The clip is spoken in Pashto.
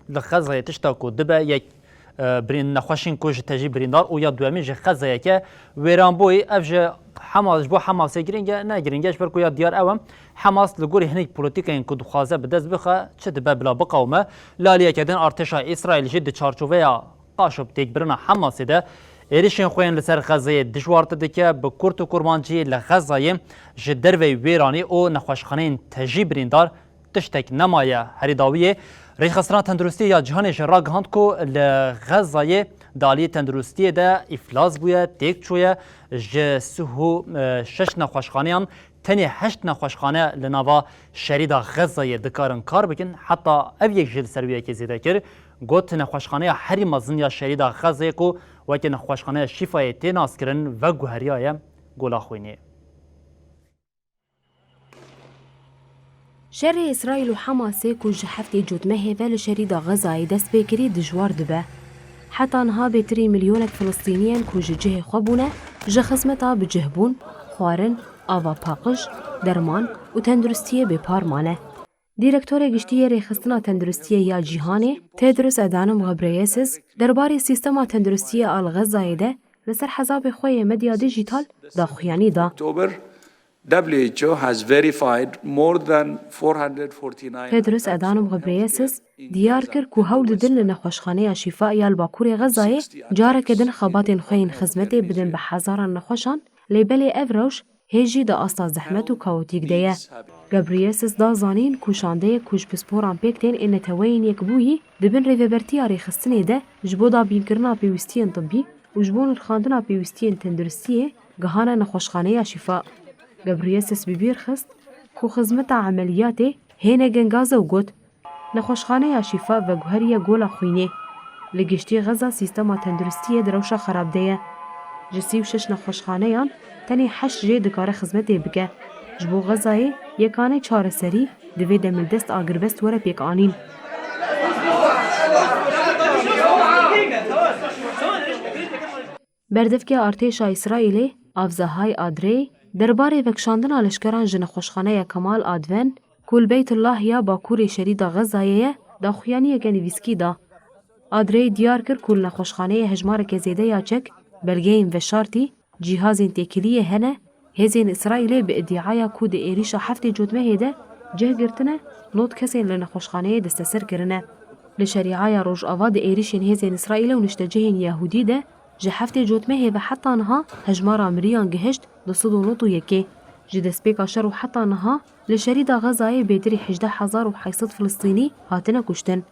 لغزة تشتاكو دبا يك برين نخوشين كوج تجي بريندار او يا دوامي جه غزة يك ويرانبوي افج حماس بو حماس جرينجا نا جرينجاش بركو يا ديار اوم حماس لغوري هنيك بوليتيكين كود خوازه بدز بخا تشد بلا بقاومه لا ليكدن ارتشا اسرائيل جد تشارچوفيا قاشب تيك برنا حماس ده ایریشن خوین لسر غزه دشوارت دکه به کورت و کرمانجی لغزه جدر و ویرانی او نخوشخانه تجی بریندار تشتک نمایه هریداویه ریخستران تندرستی یا جهانش را گهاند کو لغزه دالی تندرستی ده افلاس بویه تیک چویه جسهو شش نخوشخانه تنی 8 نخوشخانه لنوا شريدا غزه دکارن کار بکن حتی اویک جل سرویه که زیده کر گوت نخوشخانه هری مزنیا شريدا غزه کو وقتی نخوشخانه شفای تناس کرن و گوهریای گولا خوینه. شر إسرائيل وحماس كوج حفتي جوت مهبة لشريدة غزة دست بكري دجوار دبه حتى انها بتري مليونك فلسطينيين كوج جه خبونه جخزمتا بجهبون خوارن آوا باقش درمان وتندرستية ببارمانه ديركتور گشتیه ریخستنا تندرستیه یا جیهانی تدرس ادانم غبریسس درباره سیستما تندرستیه آل غزه ده لسر حساب خوی مدیا دیجیتال دا خویانی دا. WHO has verified more than 449. تدرس ادانم غبریسس دیار کر کو هول دل نخوشخانه شفاء یا الباکور غزه جاره کدن خبات خوین خدمت بدن به هزار نخوشان لیبل افروش هجی دا استا زحمت و کاوتیک دیه. گابریسس دا زانین کوشانده کوش پسپوران پیکتین این توین یک بویی دبن ریوبرتی آریخستنی ده جبو دا بینکرنا پیوستین طبی و جبون خاندنا پیوستین تندرستیه گهانه نخوشخانه شفاء. گابریسس ببیر خست کو خدمت عملیاته هینه گنگازه و گوت نخوشخانه شفاء و گوهریه گولا خوینه لگشتی غزه سیستما تندرستیه دروشا خراب دیه. جسیب شش نخوشخانه تنی 8 جه دکار خدمت بگه. جبو غزه یکانه چهار سری دوی دمل دست آگربست وره پیک آنین. بردفکه ارتش اسرائیل افزاهای آدری درباره وکشاندن لشکران جن خوشخانه کمال آدون کل بیت الله یا باکور شرید غزه دا خویانی گنویسکی دا. آدری دیار کر کل نخوشخانه هجمار که زیده یا چک بلگیم و شارتی جهاز تکلیه هنه هزین اسرائیل به ادعای کود ایریش هفته جدمه هده جه گرتنه نوت کسی لنخوشخانه دستسر کرنه لشریعای روج آواد ایریشین هزین اسرائیل و نشتجهین یهودی ده جه هفته جدمه و حتی انها هجمار امریان گهشت دصدو نوتو یکی جه دسپیک اشر و حتی انها لشرید غزای بیتری 18,800 فلسطینی هاتنه کشتن.